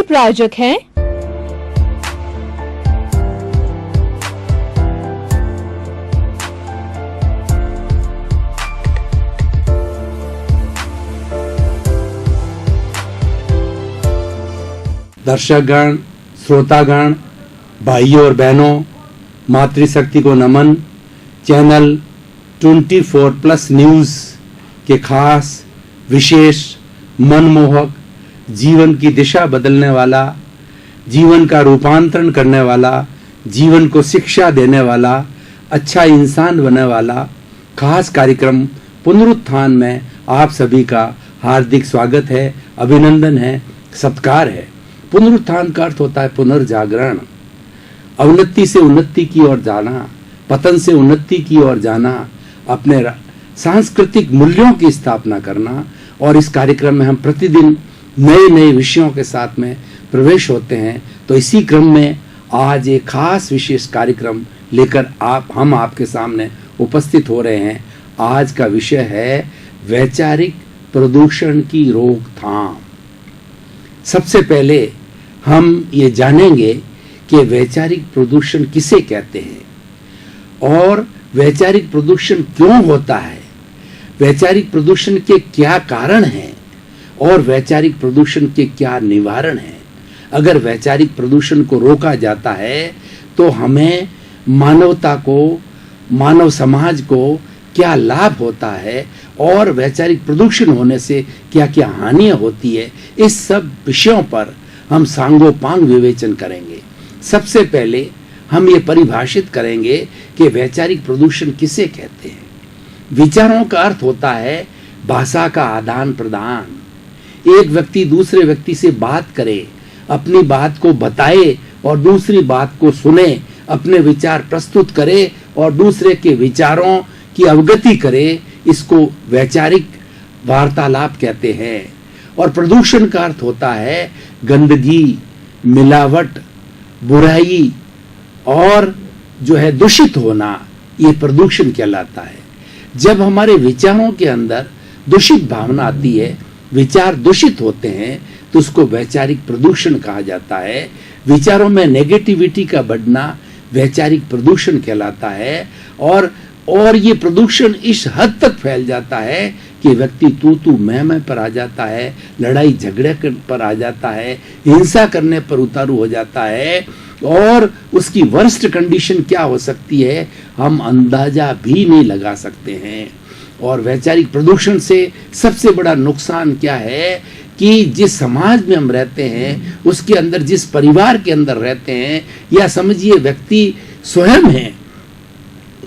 प्रायोजक हैं दर्शकगण, श्रोतागण, भाइयों और बहनों, मातृशक्ति को नमन। चैनल 24+ न्यूज़ के खास विशेष मनमोहक, जीवन की दिशा बदलने वाला, जीवन का रूपांतरण करने वाला, जीवन को शिक्षा देने वाला, अच्छा इंसान बनने वाला खास कार्यक्रम पुनरुत्थान में आप सभी का हार्दिक स्वागत है, अभिनंदन है, सत्कार है। पुनरुत्थान का अर्थ होता है पुनर्जागरण, अवनति से उन्नति की ओर जाना, पतन से उन्नति की ओर जाना, अपने सांस्कृतिक मूल्यों की स्थापना करना। और इस कार्यक्रम में हम प्रतिदिन नए नए विषयों के साथ में प्रवेश होते हैं। तो इसी क्रम में आज एक खास विशेष कार्यक्रम लेकर हम आपके सामने उपस्थित हो रहे हैं। आज का विषय है वैचारिक प्रदूषण की रोकथाम। सबसे पहले हम ये जानेंगे कि वैचारिक प्रदूषण किसे कहते हैं और वैचारिक प्रदूषण क्यों होता है, वैचारिक प्रदूषण के क्या कारण हैं और वैचारिक प्रदूषण के क्या निवारण हैं। अगर वैचारिक प्रदूषण को रोका जाता है तो हमें मानवता को, मानव समाज को क्या लाभ होता है और वैचारिक प्रदूषण होने से क्या क्या हानियां होती है, इस सब विषयों पर हम सांगोपांग विवेचन करेंगे। सबसे पहले हम ये परिभाषित करेंगे कि वैचारिक प्रदूषण किसे कहते हैं। विचारों का अर्थ होता है भाषा का आदान प्रदान। एक व्यक्ति दूसरे व्यक्ति से बात करे, अपनी बात को बताए और दूसरी बात को सुने, अपने विचार प्रस्तुत करे और दूसरे के विचारों की अवगति करे, इसको वैचारिक वार्तालाप कहते हैं। और प्रदूषण का अर्थ होता है गंदगी, मिलावट, बुराई और जो है दूषित होना, ये प्रदूषण कहलाता है। जब हमारे विचारों के अंदर दूषित भावना आती है, विचार दूषित होते हैं, तो उसको वैचारिक प्रदूषण कहा जाता है। विचारों में नेगेटिविटी का बढ़ना वैचारिक प्रदूषण कहलाता है। और ये प्रदूषण इस हद तक फैल जाता है कि व्यक्ति तू मैं पर आ जाता है, लड़ाई झगड़े पर आ जाता है, हिंसा करने पर उतारू हो जाता है। और उसकी वर्स्ट कंडीशन क्या हो सकती है हम अंदाजा भी नहीं लगा सकते हैं। और वैचारिक प्रदूषण से सबसे बड़ा नुकसान क्या है कि जिस समाज में हम रहते हैं, उसके अंदर, जिस परिवार के अंदर रहते हैं, या समझिए व्यक्ति स्वयं है,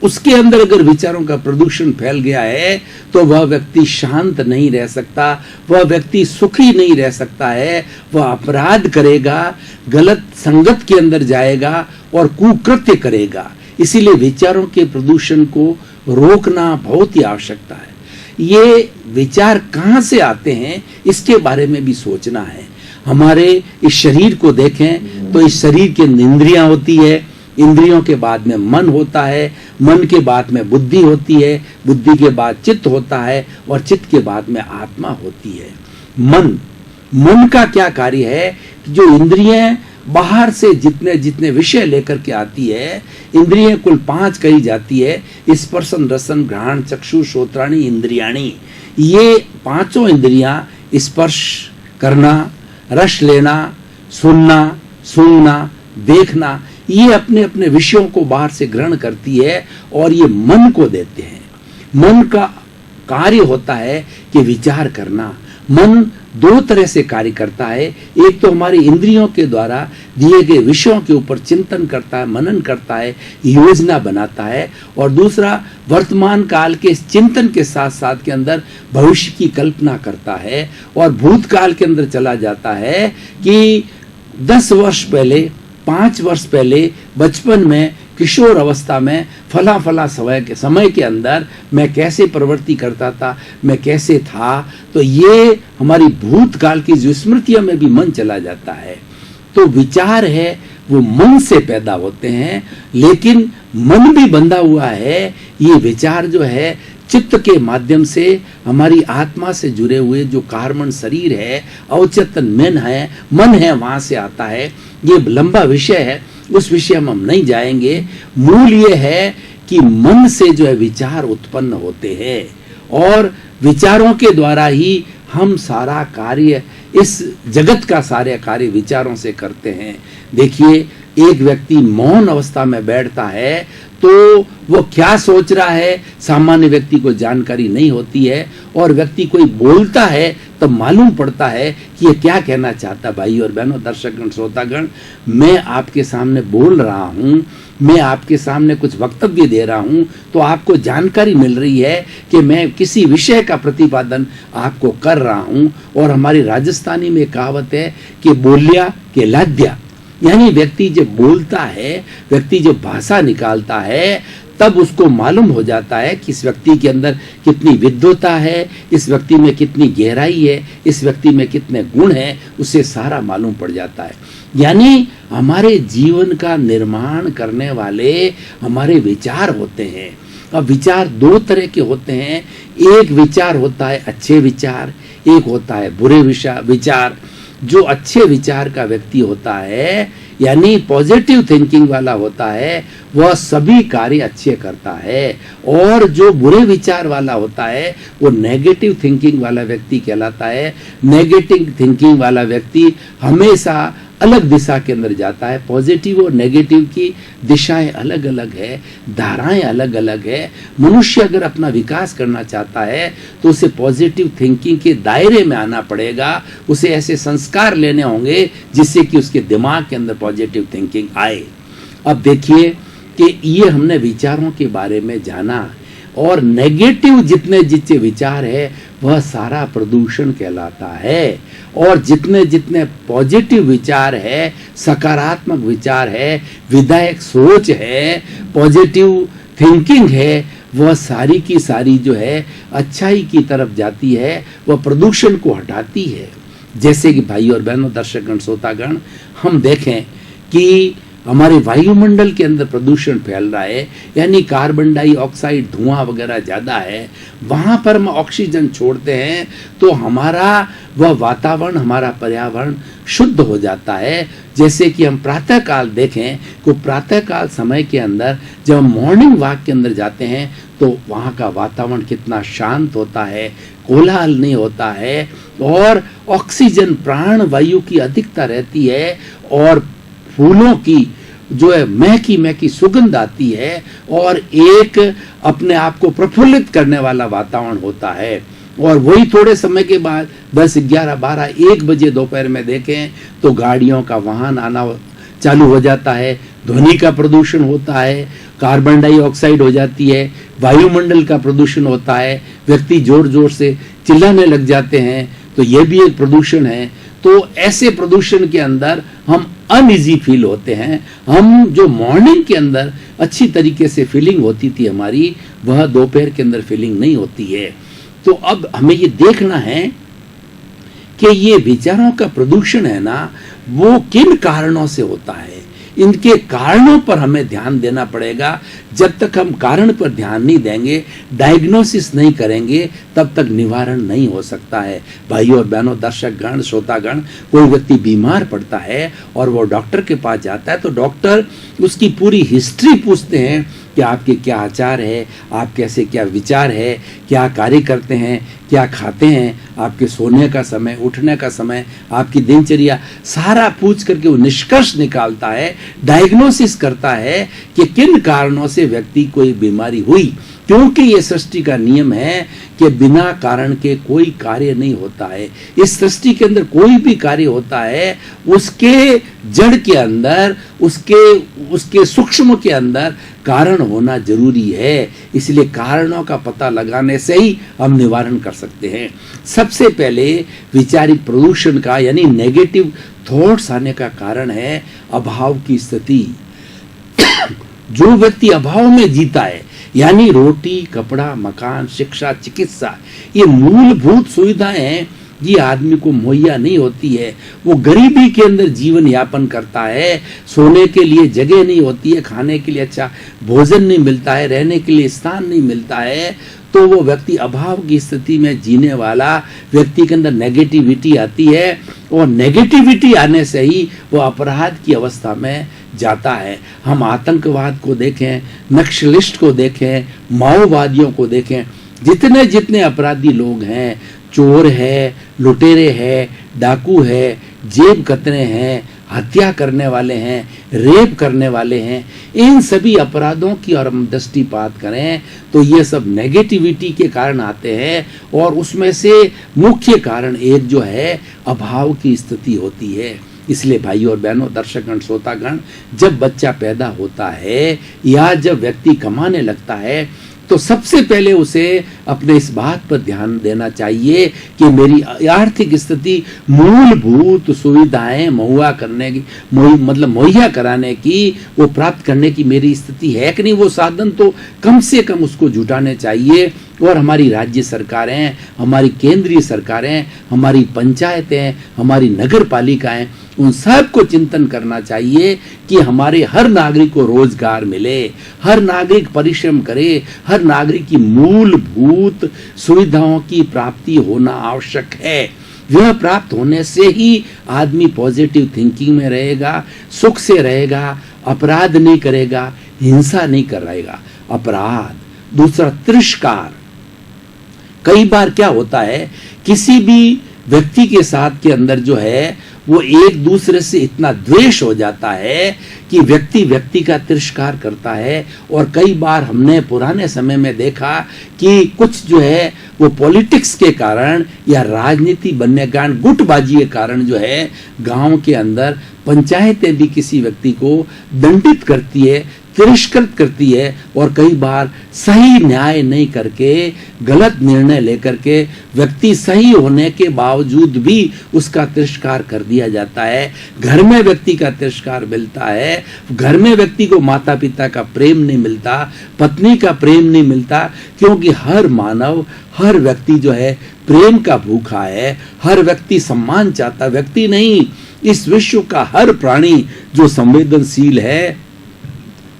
उसके अंदर अगर विचारों का प्रदूषण फैल गया है तो वह व्यक्ति शांत नहीं रह सकता, वह व्यक्ति सुखी नहीं रह सकता है, वह अपराध करेगा, गलत संगत के अंदर जाएगा और कुकृत्य करेगा। इसीलिए विचारों के प्रदूषण को रोकना बहुत ही आवश्यकता है। ये विचार कहाँ से आते हैं इसके बारे में भी सोचना है। हमारे इस शरीर को देखें तो इस शरीर के इंद्रियां होती है, इंद्रियों के बाद में मन होता है, मन के बाद में बुद्धि होती है, बुद्धि के बाद चित्त होता है और चित्त के बाद में आत्मा होती है। मन का क्या कार्य है कि जो इंद्रियां बाहर से जितने विषय लेकर के आती है, इंद्रियां कुल 5 कही जाती है, स्पर्शन, रसन, घ्राण, चक्षु, श्रोत्राणी, इंद्रियाणी। ये 5 इंद्रियां स्पर्श करना, रस लेना, सुनना, सूंघना, देखना, ये अपने अपने विषयों को बाहर से ग्रहण करती है और ये मन को देते हैं। मन का कार्य होता है कि विचार करना। मन 2 तरह से कार्य करता है। एक तो हमारी इंद्रियों के द्वारा दिए गए विषयों के ऊपर चिंतन करता है, मनन करता है, योजना बनाता है। और दूसरा वर्तमान काल के चिंतन के साथ साथ के अंदर भविष्य की कल्पना करता है और भूतकाल के अंदर चला जाता है कि 10 वर्ष पहले, 5 वर्ष पहले, बचपन में, किशोर अवस्था में, फला समय के अंदर मैं कैसे प्रवृत्ति करता था, मैं कैसे था। तो ये हमारी भूतकाल की जो स्मृतियों में भी मन चला जाता है। तो विचार है वो मन से पैदा होते हैं, लेकिन मन भी बंधा हुआ है। ये विचार जो है चित्त के माध्यम से हमारी आत्मा से जुड़े हुए जो कार्बन शरीर है, अवचेतन मन है वहां से आता है। ये लंबा विषय है, उस विषय में हम नहीं जाएंगे। मूल ये है कि मन से जो है विचार उत्पन्न होते हैं और विचारों के द्वारा ही हम सारा कार्य, इस जगत का सारे कार्य विचारों से करते हैं। देखिए, एक व्यक्ति मौन अवस्था में बैठता है तो वो क्या सोच रहा है सामान्य व्यक्ति को जानकारी नहीं होती है, और व्यक्ति कोई बोलता है तब मालूम पड़ता है कि ये क्या कहना चाहता। भाई और बहनों, दर्शकगण, श्रोतागण, मैं आपके सामने बोल रहा हूँ, मैं आपके सामने कुछ वक्तव्य दे रहा हूँ, तो आपको जानकारी मिल रही है कि मैं किसी विषय का प्रतिपादन आपको कर रहा हूँ। और हमारी राजस्थानी में कहावत है कि बोलिया के लाद्या, यानी व्यक्ति जब बोलता है, व्यक्ति जब भाषा निकालता है, तब उसको मालूम हो जाता है कि इस व्यक्ति के अंदर कितनी विद्वता है, इस व्यक्ति में कितनी गहराई है, इस व्यक्ति में कितने गुण हैं, उसे सारा मालूम पड़ जाता है। यानी हमारे जीवन का निर्माण करने वाले हमारे विचार होते हैं। अब विचार दो तरह के होते हैं। एक विचार होता है अच्छे विचार, एक होता है बुरे विचार। जो अच्छे विचार का व्यक्ति होता है, यानी पॉजिटिव थिंकिंग वाला होता है, वह सभी कार्य अच्छे करता है। और जो बुरे विचार वाला होता है वो नेगेटिव थिंकिंग वाला व्यक्ति कहलाता है। नेगेटिव थिंकिंग वाला व्यक्ति हमेशा अलग दिशा के अंदर जाता है। पॉजिटिव और नेगेटिव की दिशाएं अलग अलग है, धाराएं अलग अलग है। मनुष्य अगर अपना विकास करना चाहता है तो उसे पॉजिटिव थिंकिंग के दायरे में आना पड़ेगा। उसे ऐसे संस्कार लेने होंगे जिससे कि उसके दिमाग के अंदर पॉजिटिव थिंकिंग आए। अब देखिए कि ये हमने विचारों के बारे में जाना, और नेगेटिव जितने विचार है वह सारा प्रदूषण कहलाता है, और जितने पॉजिटिव विचार है, सकारात्मक विचार है, विधायक सोच है, पॉजिटिव थिंकिंग है, वह सारी की सारी जो है अच्छाई की तरफ जाती है, वह प्रदूषण को हटाती है। जैसे कि भाई और बहनों, दर्शकगण, श्रोतागण, हम देखें कि हमारे वायुमंडल के अंदर प्रदूषण फैल रहा है, यानी कार्बन डाइऑक्साइड, धुआं वगैरह ज़्यादा है। वहाँ पर हम ऑक्सीजन छोड़ते हैं तो हमारा वह वातावरण, हमारा पर्यावरण शुद्ध हो जाता है। जैसे कि हम प्रातःकाल देखें तो प्रातःकाल समय के अंदर जब हम मॉर्निंग वॉक के अंदर जाते हैं तो वहाँ का वातावरण कितना शांत होता है, कोलाहल नहीं होता है, और ऑक्सीजन प्राण वायु की अधिकता रहती है, और फूलों की जो है महकी सुगंध आती है, और एक अपने आप को प्रफुल्लित करने वाला वातावरण होता है। और वही थोड़े समय के बाद 10, 11, 12, 1 बजे दोपहर में देखें तो गाड़ियों का वाहन आना चालू हो जाता है, ध्वनि का प्रदूषण होता है, कार्बन डाइऑक्साइड हो जाती है, वायुमंडल का प्रदूषण होता है, व्यक्ति जोर जोर से चिल्लाने लग जाते हैं, तो ये भी एक प्रदूषण है। तो ऐसे प्रदूषण के अंदर हम अनइजी फील होते हैं। हम जो मॉर्निंग के अंदर अच्छी तरीके से फीलिंग होती थी हमारी, वह दोपहर के अंदर फीलिंग नहीं होती है। तो अब हमें ये देखना है कि ये विचारों का प्रदूषण है ना, वो किन कारणों से होता है। इनके कारणों पर हमें ध्यान देना पड़ेगा। जब तक हम कारण पर ध्यान नहीं देंगे, डायग्नोसिस नहीं करेंगे, तब तक निवारण नहीं हो सकता है। भाइयों और बहनों, दर्शकगण, श्रोतागण, कोई व्यक्ति बीमार पड़ता है और वो डॉक्टर के पास जाता है तो डॉक्टर उसकी पूरी हिस्ट्री पूछते हैं कि आपके क्या आचार है, आप कैसे, क्या विचार है, क्या कार्य करते हैं, क्या खाते हैं, आपके सोने का समय, उठने का समय, आपकी दिनचर्या, सारा पूछ करके वो निष्कर्ष निकालता है, डायग्नोसिस करता है कि किन कारणों से व्यक्ति को बीमारी हुई। क्योंकि ये सृष्टि का नियम है कि बिना कारण के कोई कार्य नहीं होता है। इस सृष्टि के अंदर कोई भी कार्य होता है, उसके जड़ के अंदर, उसके सूक्ष्म के अंदर कारण होना जरूरी है। इसलिए कारणों का पता लगाने से ही हम निवारण कर सकते हैं। सबसे पहले विचारिक प्रदूषण का, यानी नेगेटिव थॉट्स आने का कारण है अभाव की स्थिति। जो व्यक्ति अभाव में जीता है, यानी रोटी, कपड़ा, मकान, शिक्षा, चिकित्सा, ये मूलभूत सुविधाएं हैं, ये आदमी को मुहैया नहीं होती है। वो गरीबी के अंदर जीवन यापन करता है, सोने के लिए जगह नहीं होती है, खाने के लिए अच्छा भोजन नहीं मिलता है, रहने के लिए स्थान नहीं मिलता है, तो वो व्यक्ति अभाव की स्थिति में जीने वाला व्यक्ति के अंदर नेगेटिविटी आती है, और नेगेटिविटी आने से ही वो अपराध की अवस्था में जाता है। हम आतंकवाद को देखें, नक्सलिस्ट को देखें, माओवादियों को देखें, जितने जितने अपराधी लोग हैं, चोर है, लुटेरे है, डाकू है, जेब कतरे हैं, हत्या करने वाले हैं, रेप करने वाले हैं, इन सभी अपराधों की और हम दृष्टिपात करें तो ये सब नेगेटिविटी के कारण आते हैं, और उसमें से मुख्य कारण एक जो है अभाव की स्थिति होती है। इसलिए भाइयों और बहनों, दर्शकगण, श्रोतागण, जब बच्चा पैदा होता है या जब व्यक्ति कमाने लगता है तो सबसे पहले उसे अपने इस बात पर ध्यान देना चाहिए कि मेरी आर्थिक स्थिति मूलभूत सुविधाएं मुहैया कराने की, वो प्राप्त करने की मेरी स्थिति है कि नहीं, वो साधन तो कम से कम उसको जुटाने चाहिए। और हमारी राज्य सरकारें, हमारी केंद्रीय सरकारें, हमारी पंचायतें, हमारी नगर पालिकाएं, उन सब को चिंतन करना चाहिए कि हमारे हर नागरिक को रोजगार मिले, हर नागरिक परिश्रम करे, हर नागरिक की मूलभूत सुविधाओं की प्राप्ति होना आवश्यक है। यह प्राप्त होने से ही आदमी पॉजिटिव थिंकिंग में रहेगा, सुख से रहेगा, अपराध नहीं करेगा, हिंसा नहीं करेगा। अपराध, दूसरा तिरस्कार। कई बार क्या होता है, किसी भी व्यक्ति के साथ के अंदर जो है वो एक दूसरे से इतना द्वेष हो जाता है कि व्यक्ति का तिरस्कार करता है। और कई बार हमने पुराने समय में देखा कि कुछ जो है वो पॉलिटिक्स के कारण या राजनीति बनने के कारण, गुटबाजी के कारण जो है गांव के अंदर पंचायतें भी किसी व्यक्ति को दंडित करती है, तिरस्कृत करती है, और कई बार सही न्याय नहीं करके गलत निर्णय लेकर के व्यक्ति सही होने के बावजूद भी उसका तिरस्कार कर दिया जाता है। घर में व्यक्ति का तिरस्कार मिलता है, घर में व्यक्ति को माता पिता का प्रेम नहीं मिलता, पत्नी का प्रेम नहीं मिलता, क्योंकि हर मानव, हर व्यक्ति जो है प्रेम का भूखा है, हर व्यक्ति सम्मान चाहता, व्यक्ति नहीं, इस विश्व का हर प्राणी जो संवेदनशील है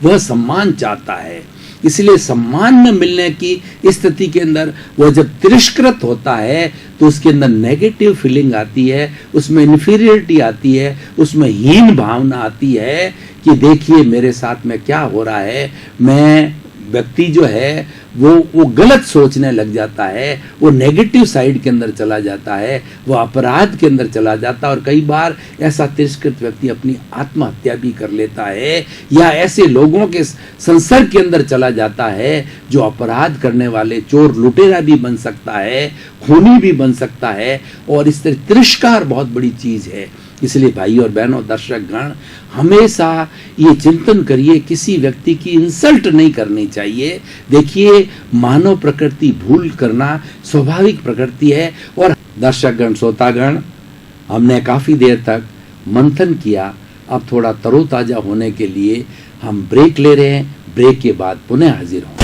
वह सम्मान चाहता है। इसलिए सम्मान न मिलने की स्थिति के अंदर वह जब तिरस्कृत होता है तो उसके अंदर नेगेटिव फीलिंग आती है, उसमें इन्फीरियरिटी आती है, उसमें हीन भावना आती है कि देखिए मेरे साथ में क्या हो रहा है। मैं व्यक्ति जो है वो गलत सोचने लग जाता है, वो नेगेटिव साइड के अंदर चला जाता है, वो अपराध के अंदर चला जाता है। और कई बार ऐसा तिरस्कृत व्यक्ति अपनी आत्महत्या भी कर लेता है, या ऐसे लोगों के संसर्ग के अंदर चला जाता है जो अपराध करने वाले, चोर लुटेरा भी बन सकता है, खूनी भी बन सकता है। और इस तरह तिरस्कार बहुत बड़ी चीज है। इसलिए भाई और बहनों, दर्शक गण, हमेशा ये चिंतन करिए, किसी व्यक्ति की इंसल्ट नहीं करनी चाहिए। देखिए, मानव प्रकृति भूल करना स्वाभाविक प्रकृति है। और दर्शक गण, श्रोतागण, हमने काफी देर तक मंथन किया, अब थोड़ा तरोताजा होने के लिए हम ब्रेक ले रहे हैं। ब्रेक के बाद पुनः हाजिर होंगे।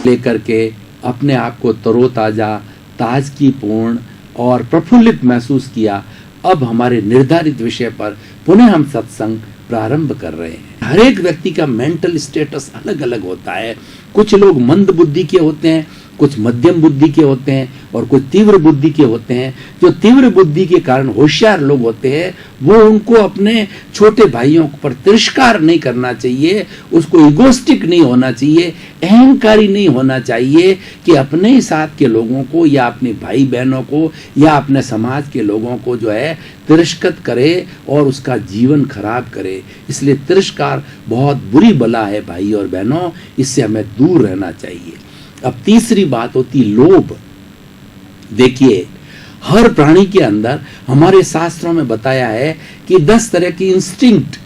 लेकर के अपने आप को तरोताजा, ताजगीपूर्ण और प्रफुल्लित महसूस किया। अब हमारे निर्धारित विषय पर पुनः हम सत्संग प्रारंभ कर रहे हैं। हर एक व्यक्ति का मेंटल स्टेटस अलग अलग होता है। कुछ लोग मंद बुद्धि के होते हैं, कुछ मध्यम बुद्धि के होते हैं, और कुछ तीव्र बुद्धि के होते हैं। जो तीव्र बुद्धि के कारण होशियार लोग होते हैं, वो उनको अपने छोटे भाइयों पर तिरस्कार नहीं करना चाहिए, उसको इगोस्टिक नहीं होना चाहिए, अहंकारी नहीं होना चाहिए कि अपने ही साथ के लोगों को या अपने भाई बहनों को या अपने समाज के लोगों को जो है तिरस्कृत करे और उसका जीवन खराब करे। इसलिए तिरस्कार बहुत बुरी बला है भाई और बहनों, इससे हमें दूर रहना चाहिए। अब तीसरी बात होती लोभ। देखिए, हर प्राणी के अंदर हमारे शास्त्रों में बताया है कि 10 तरह की इंस्टिंक्ट,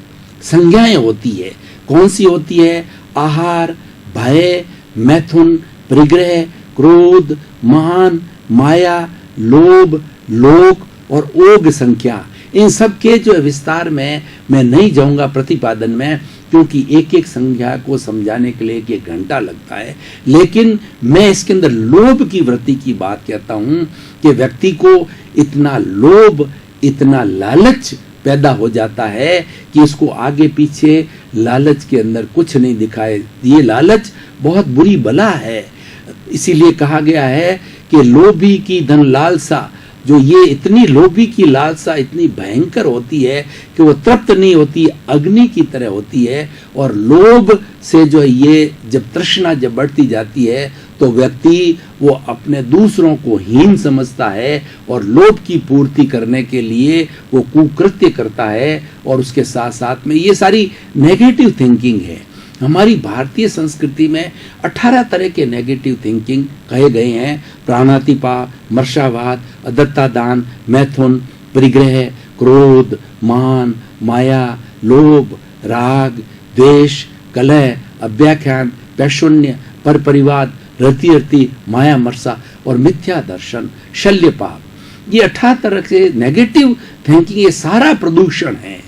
संज्ञाएं होती है। कौन सी होती है? आहार, भय, मैथुन, परिग्रह, क्रोध, मान, माया, लोभ, लोक और ओग संख्या, इन सब के जो विस्तार में मैं नहीं जाऊंगा प्रतिपादन में, क्योंकि एक एक संख्या को समझाने के लिए एक घंटा लगता है। लेकिन मैं इसके अंदर लोभ की वृत्ति की बात कहता हूं कि व्यक्ति को इतना लोभ, इतना लालच पैदा हो जाता है कि इसको आगे पीछे लालच के अंदर कुछ नहीं दिखाए। ये लालच बहुत बुरी बला है। इसीलिए कहा गया है कि लोभी की धन लालसा, जो ये इतनी लोभी की लालसा इतनी भयंकर होती है कि वो तृप्त नहीं होती, अग्नि की तरह होती है। और लोभ से जो ये जब तृष्णा जब बढ़ती जाती है तो व्यक्ति वो अपने दूसरों को हीन समझता है और लोभ की पूर्ति करने के लिए वो कुकृत्य करता है। और उसके साथ साथ में ये सारी नेगेटिव थिंकिंग है। हमारी भारतीय संस्कृति में 18 तरह के नेगेटिव थिंकिंग कहे गए हैं। प्राणातिपात, मर्शावाद, अदत्ता दान, मैथुन, परिग्रह, क्रोध, मान, माया, लोभ, राग, द्वेष, कलह, अव्याख्यान, पैशून्य, पर परिवाद, रति, माया मर्सा और मिथ्या दर्शन, शल्य पाप। ये 18 तरह के नेगेटिव थिंकिंग, ये सारा प्रदूषण है।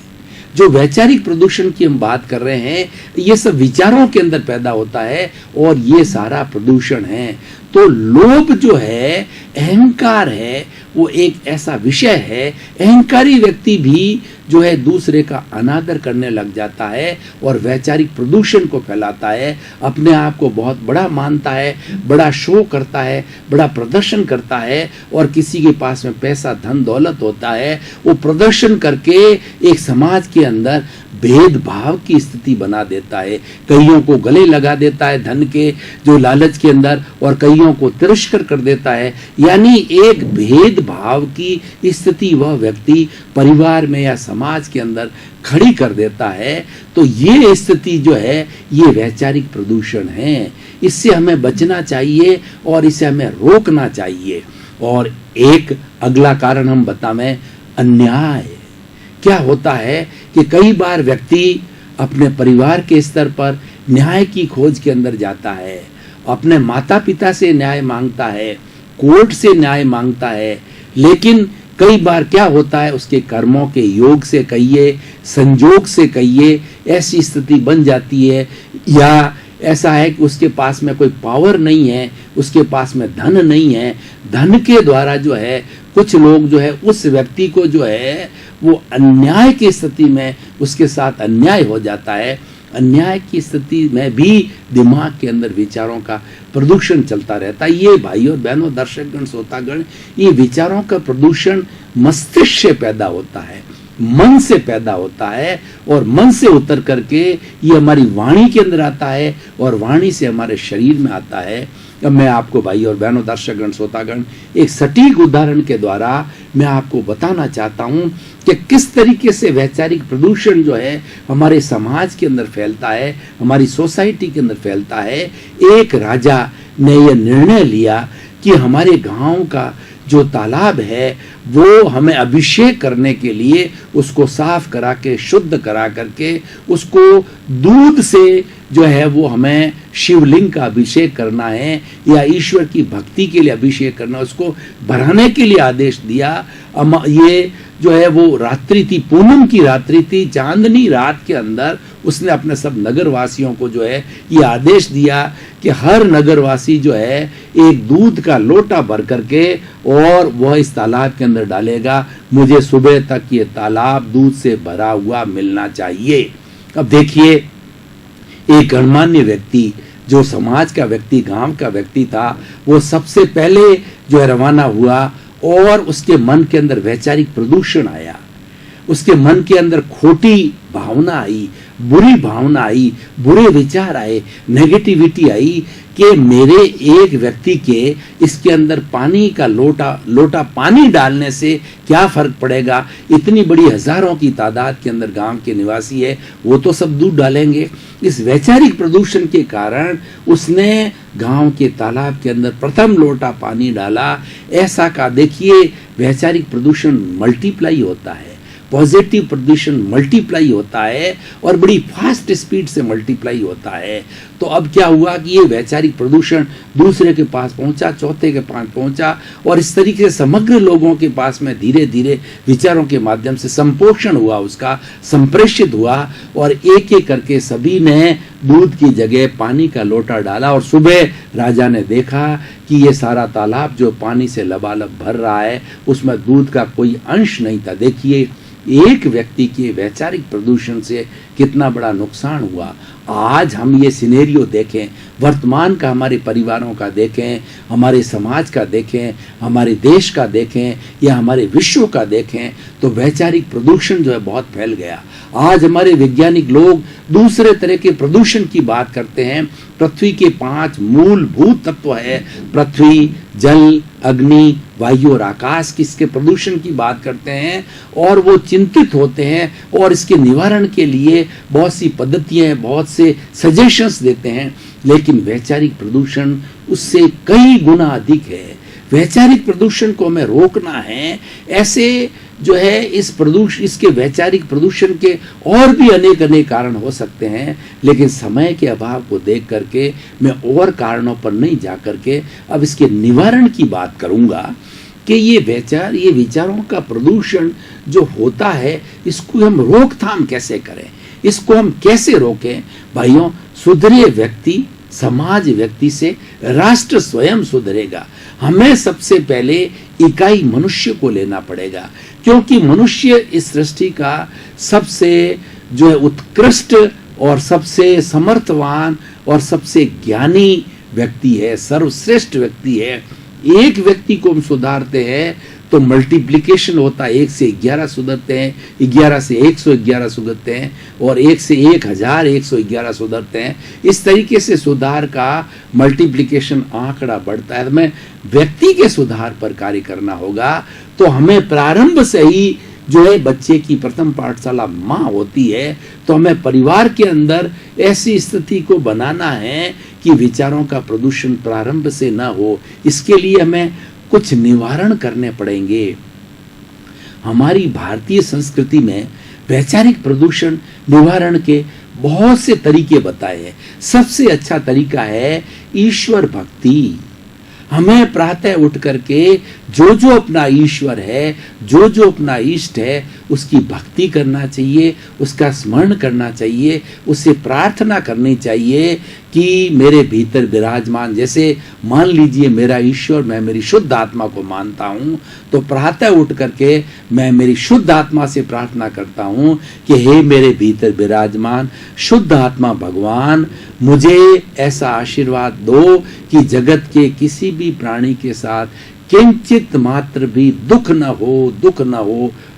जो वैचारिक प्रदूषण की हम बात कर रहे हैं, ये सब विचारों के अंदर पैदा होता है और ये सारा प्रदूषण है। तो लोभ जो है, अहंकार है, वो एक ऐसा विषय है। अहंकारी व्यक्ति भी जो है दूसरे का अनादर करने लग जाता है और वैचारिक प्रदूषण को फैलाता है। अपने आप को बहुत बड़ा मानता है, बड़ा शो करता है, बड़ा प्रदर्शन करता है। और किसी के पास में पैसा, धन, दौलत होता है, वो प्रदर्शन करके एक समाज के अंदर भेदभाव की स्थिति बना देता है। कईयों को गले लगा देता है धन के जो लालच के अंदर, और कईयों को तिरस्कार कर देता है। यानी एक भेदभाव की स्थिति वह व्यक्ति परिवार में या समाज के अंदर खड़ी कर देता है। तो ये स्थिति जो है, ये वैचारिक प्रदूषण है। इससे हमें बचना चाहिए और इसे हमें रोकना चाहिए। और एक अगला कारण हम बतावें, अन्याय। क्या होता है कि कई बार व्यक्ति अपने परिवार के स्तर पर न्याय की खोज के अंदर जाता है, अपने माता पिता से न्याय मांगता है, कोर्ट से न्याय मांगता है। लेकिन कई बार क्या होता है, उसके कर्मों के योग से कहिए, संजोग से कहिए, ऐसी स्थिति बन जाती है, या ऐसा है कि उसके पास में कोई पावर नहीं है, उसके पास में धन नहीं है। धन के द्वारा जो है कुछ लोग जो है उस व्यक्ति को जो है वो अन्याय की स्थिति में उसके साथ अन्याय हो जाता है। अन्याय की स्थिति में भी दिमाग के अंदर विचारों का प्रदूषण चलता रहता है। ये भाई और बहनों, दर्शकगण, श्रोतागण, ये विचारों का प्रदूषण मस्तिष्क से पैदा होता है, मन से पैदा होता है, और मन से उतर करके ये हमारी वाणी के अंदर आता है और वाणी से हमारे शरीर में आता है। अब मैं आपको भाई और बहनों, दर्शकगण, श्रोतागण, एक सटीक उदाहरण के द्वारा मैं आपको बताना चाहता हूं कि किस तरीके से वैचारिक प्रदूषण जो है हमारे समाज के अंदर फैलता है, हमारी सोसाइटी के अंदर फैलता है। एक राजा ने यह निर्णय लिया कि हमारे गांव का जो तालाब है वो हमें अभिषेक करने के लिए उसको साफ करा के, शुद्ध करा करके, उसको दूध से जो है वो हमें शिवलिंग का अभिषेक करना है या ईश्वर की भक्ति के लिए अभिषेक करना, उसको भराने के लिए आदेश दिया। ये जो है वो रात्रि थी, पूनम की रात्रि थी, चांदनी रात के अंदर उसने अपने सब नगरवासियों को जो है ये आदेश दिया कि हर नगरवासी जो है एक दूध का लोटा भर करके और वह इस तालाब के अंदर डालेगा। मुझे सुबह तक ये तालाब दूध से भरा हुआ मिलना चाहिए। अब देखिए, एक गणमान्य व्यक्ति, जो समाज का व्यक्ति, गांव का व्यक्ति था, वो सबसे पहले जो है रवाना हुआ और उसके मन के अंदर वैचारिक प्रदूषण आया। उसके मन के अंदर खोटी भावना आई, बुरी भावना आई, बुरे विचार आए, नेगेटिविटी आई कि मेरे एक व्यक्ति के इसके अंदर पानी का लोटा पानी डालने से क्या फर्क पड़ेगा। इतनी बड़ी हजारों की तादाद के अंदर गांव के निवासी है, वो तो सब दूध डालेंगे। इस वैचारिक प्रदूषण के कारण उसने गांव के तालाब के अंदर प्रथम लोटा पानी डाला। ऐसा का देखिए, वैचारिक प्रदूषण मल्टीप्लाई होता है, पॉजिटिव प्रदूषण मल्टीप्लाई होता है और बड़ी फास्ट स्पीड से मल्टीप्लाई होता है। तो अब क्या हुआ कि ये वैचारिक प्रदूषण दूसरे के पास पहुंचा, चौथे के पास पहुंचा, और इस तरीके से समग्र लोगों के पास में धीरे धीरे विचारों के माध्यम से संपोषण हुआ, उसका संप्रेषित हुआ, और एक एक करके सभी ने दूध की जगह पानी का लोटा डाला। और सुबह राजा ने देखा कि ये सारा तालाब जो पानी से लबालब भर रहा है उसमें दूध का कोई अंश नहीं था। देखिए एक व्यक्ति के वैचारिक प्रदूषण से कितना बड़ा नुकसान हुआ। आज हम ये सिनेरियो देखें, वर्तमान का हमारे परिवारों का देखें, हमारे समाज का देखें, हमारे देश का देखें या हमारे विश्व का देखें, तो वैचारिक प्रदूषण जो है बहुत फैल गया। आज हमारे वैज्ञानिक लोग दूसरे तरह के प्रदूषण की बात करते हैं। पृथ्वी के 5 मूलभूत तत्व है, पृथ्वी, जल, अग्नि, वायु और आकाश, किसके प्रदूषण की बात करते हैं, और वो चिंतित होते हैं और इसके निवारण के लिए बहुत सी पद्धतियां, बहुत से सजेशंस देते हैं। लेकिन वैचारिक प्रदूषण उससे कई गुना अधिक है। वैचारिक प्रदूषण को हमें रोकना है। ऐसे जो है इसके वैचारिक प्रदूषण के और भी अनेक कारण हो सकते हैं, लेकिन समय के अभाव को देख करके मैं और कारणों पर नहीं जा करके अब इसके निवारण की बात करूंगा कि ये विचारों का प्रदूषण जो होता है इसको हम रोकथाम कैसे करें, इसको हम कैसे रोकें। भाइयों, सुधरे व्यक्ति, समाज व्यक्ति से राष्ट्र स्वयं सुधरेगा। हमें सबसे पहले इकाई मनुष्य को लेना पड़ेगा, क्योंकि मनुष्य इस सृष्टि का सबसे जो है उत्कृष्ट और सबसे समर्थवान और सबसे ज्ञानी व्यक्ति है, सर्वश्रेष्ठ व्यक्ति है। एक व्यक्ति को हम सुधारते हैं तो मल्टीप्लिकेशन होता है, 1 से 11 सुधरते हैं, 11 से 111 सुधरते हैं, और 1 से 1111 सुधरते हैं। इस तरीके से सुधार का मल्टीप्लिकेशन आंकड़ा बढ़ता है। हमें व्यक्ति के सुधार पर कार्य करना होगा। तो हमें प्रारंभ से ही जो है बच्चे की प्रथम पाठशाला माँ होती है, तो हमें परिवार के अंदर ऐसी स्थिति को बनाना है कि विचारों का प्रदूषण प्रारंभ से ना हो। इसके लिए हमें कुछ निवारण करने पड़ेंगे। हमारी भारतीय संस्कृति में वैचारिक प्रदूषण निवारण के बहुत से तरीके बताए हैं। सबसे अच्छा तरीका है ईश्वर भक्ति। हमें प्रातः उठ करके जो अपना ईश्वर है, जो अपना इष्ट है, उसकी भक्ति करना चाहिए, उसका स्मरण करना चाहिए, उससे प्रार्थना करनी चाहिए कि मेरे भीतर विराजमान, जैसे मान लीजिए मेरा ईश्वर, मैं मेरी शुद्ध आत्मा को मानता हूँ, तो प्रातः उठ करके मैं मेरी शुद्ध आत्मा से प्रार्थना करता हूँ कि हे मेरे भीतर विराजमान शुद्ध आत्मा भगवान, मुझे ऐसा आशीर्वाद दो कि जगत के किसी भी प्राणी के साथ किंचित मात्र भी दुख न हो,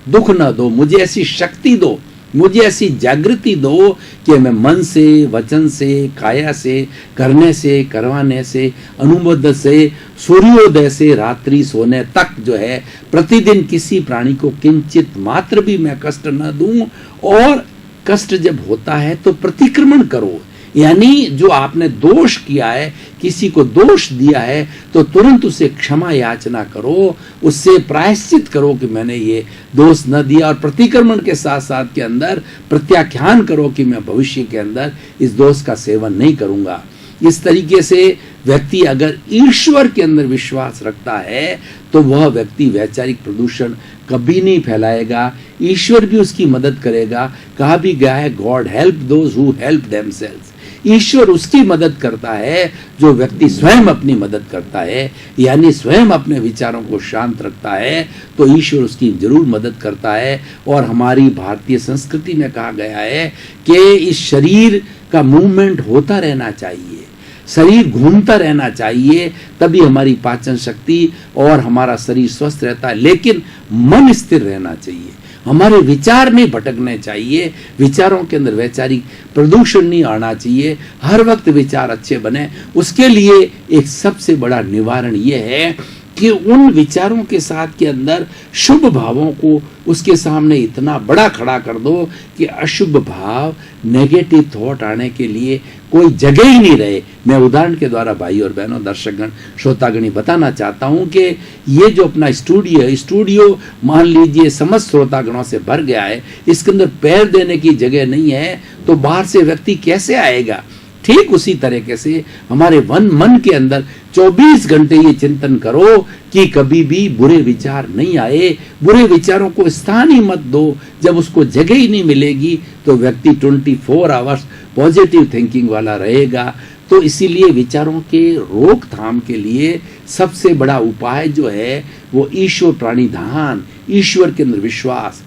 दुख न दो। मुझे ऐसी शक्ति दो, मुझे ऐसी जागृति दो कि मैं मन से, वचन से, काया से, करने से, करवाने से, अनुमोदन से, सूर्योदय से रात्रि सोने तक जो है प्रतिदिन किसी प्राणी को किंचित मात्र भी मैं कष्ट न दूं। और कष्ट जब होता है तो प्रतिक्रमण करो, यानी जो आपने दोष किया है, किसी को दोष दिया है, तो तुरंत उसे क्षमा याचना करो, उससे प्रायश्चित करो कि मैंने ये दोष न दिया, और प्रतिक्रमण के साथ साथ के अंदर प्रत्याख्यान करो कि मैं भविष्य के अंदर इस दोष का सेवन नहीं करूंगा। इस तरीके से व्यक्ति अगर ईश्वर के अंदर विश्वास रखता है तो वह व्यक्ति वैचारिक प्रदूषण कभी नहीं फैलाएगा। ईश्वर भी उसकी मदद करेगा। कहा भी गया है, God help those who help themselves. ईश्वर उसकी मदद करता है जो व्यक्ति स्वयं अपनी मदद करता है, यानी स्वयं अपने विचारों को शांत रखता है, तो ईश्वर उसकी जरूर मदद करता है। और हमारी भारतीय संस्कृति में कहा गया है कि इस शरीर का मूवमेंट होता रहना चाहिए, शरीर घूमता रहना चाहिए, तभी हमारी पाचन शक्ति और हमारा शरीर स्वस्थ रहता है। लेकिन मन स्थिर रहना चाहिए, हमारे विचार नहीं भटकने चाहिए, विचारों के अंदर वैचारिक प्रदूषण नहीं आना चाहिए, हर वक्त विचार अच्छे बने। उसके लिए एक सबसे बड़ा निवारण यह है कि उन विचारों के साथ के अंदर शुभ भावों को उसके सामने इतना बड़ा खड़ा कर दो कि अशुभ भाव, नेगेटिव थॉट आने के लिए कोई जगह ही नहीं रहे। मैं उदाहरण के द्वारा भाई और बहनों, दर्शकगण, श्रोतागणी बताना चाहता हूं कि ये जो अपना स्टूडियो है, स्टूडियो मान लीजिए समस्त श्रोतागणों से भर गया है, इसके अंदर पैर देने की जगह नहीं है, तो बाहर से व्यक्ति कैसे आएगा। ठीक उसी तरीके से हमारे मन के अंदर 24 घंटे ये चिंतन करो कि कभी भी बुरे विचार नहीं आए, बुरे विचारों को स्थान ही मत दो। जब उसको जगह ही नहीं मिलेगी तो व्यक्ति 24 आवर्स पॉजिटिव थिंकिंग वाला रहेगा। तो इसीलिए विचारों के रोकथाम के लिए सबसे बड़ा उपाय जो है वो ईश्वर प्राणिधान, ईश्वर के अंदर विश्वास।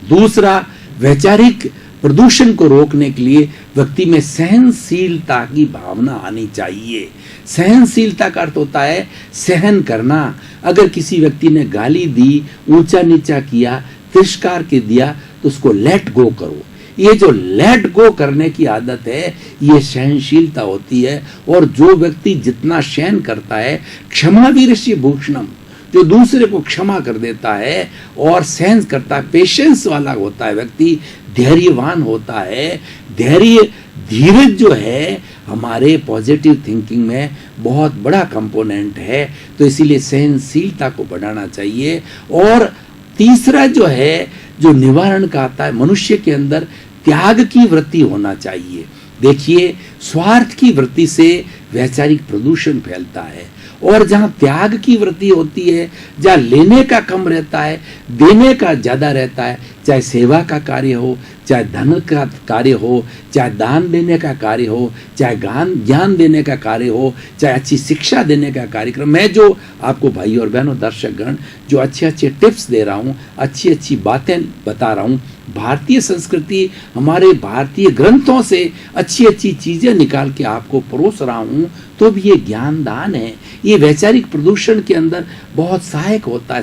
दूसरा, वैचारिक प्रदूषण को रोकने के लिए व्यक्ति में सहनशीलता की भावना आनी चाहिए। सहनशीलता का अर्थ होता है सहन करना। अगर किसी व्यक्ति ने गाली दी, ऊंचा नीचा किया, तिरस्कार के दिया, तो उसको लेट गो करो। ये जो लेट गो करने की आदत है, ये सहनशीलता होती है। और जो व्यक्ति जितना सहन करता है, क्षमा वीरस्य भूषणम, जो दूसरे को क्षमा कर देता है और सहन करता है, पेशेंस वाला होता है व्यक्ति, धैर्यवान होता है। धैर्य, धीरज जो है हमारे पॉजिटिव थिंकिंग में बहुत बड़ा कंपोनेंट है। तो इसीलिए सहनशीलता को बढ़ाना चाहिए। और तीसरा जो है, जो निवारण का आता है, मनुष्य के अंदर त्याग की वृत्ति होना चाहिए। देखिए, स्वार्थ की वृत्ति से वैचारिक प्रदूषण फैलता है। और जहाँ त्याग की वृत्ति होती है, जहाँ लेने का कम रहता है, देने का ज़्यादा रहता है, चाहे सेवा का कार्य हो, चाहे धन का कार्य हो, चाहे दान देने का कार्य हो, चाहे ज्ञान देने का कार्य हो, चाहे अच्छी शिक्षा देने का कार्यक्रम। मैं जो आपको भाई और बहनों, दर्शकगण, जो अच्छे अच्छे टिप्स दे रहा हूँ, अच्छी अच्छी बातें बता रहा हूँ, भारतीय संस्कृति, हमारे भारतीय ग्रंथों से अच्छी अच्छी चीज़ें निकाल के आपको परोस रहा हूँ, तो भी ये ज्ञान दान है। ये वैचारिक प्रदूषण के अंदर बहुत सहायक होता है।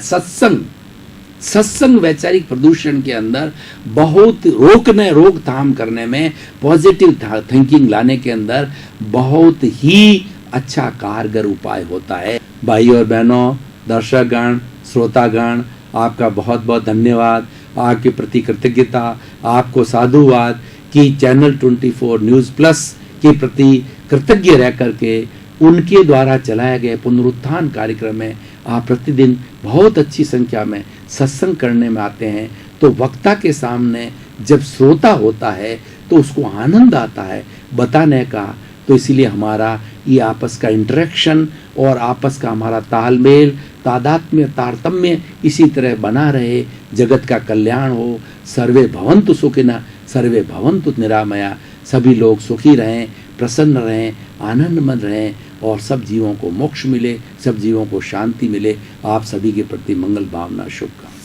सत्संग वैचारिक प्रदूषण के अंदर बहुत रोकथाम करने में, पॉजिटिव थिंकिंग लाने के अंदर बहुत ही अच्छा कारगर उपाय होता है। भाई और बहनों, दर्शकगण, श्रोतागण, आपका बहुत बहुत धन्यवाद। आपके प्रति कृतज्ञता, आपको साधुवाद कि चैनल 24 न्यूज़ प्लस के प्रति कृतज्ञ रह करके उनके द्वारा चलाए गए पुनरुत्थान कार्यक्रम में आप प्रतिदिन बहुत अच्छी संख्या में सत्संग करने में आते हैं। तो वक्ता के सामने जब श्रोता होता है तो उसको आनंद आता है बताने का। तो इसीलिए हमारा ये आपस का इंटरेक्शन और आपस का हमारा तालमेल, तादात्म्य, तारतम्य इसी तरह बना रहे। जगत का कल्याण हो। सर्वे भवन्तु सुखिनः, सर्वे भवन्तु निरामया। सभी लोग सुखी रहें, प्रसन्न रहें, आनंदमंद रहें और सब जीवों को मोक्ष मिले, सब जीवों को शांति मिले। आप सभी के प्रति मंगल भावना, शुभकामना।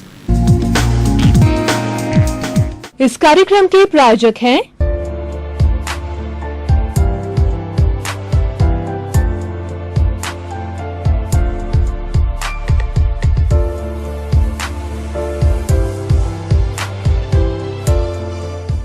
इस कार्यक्रम के प्रायोजक हैं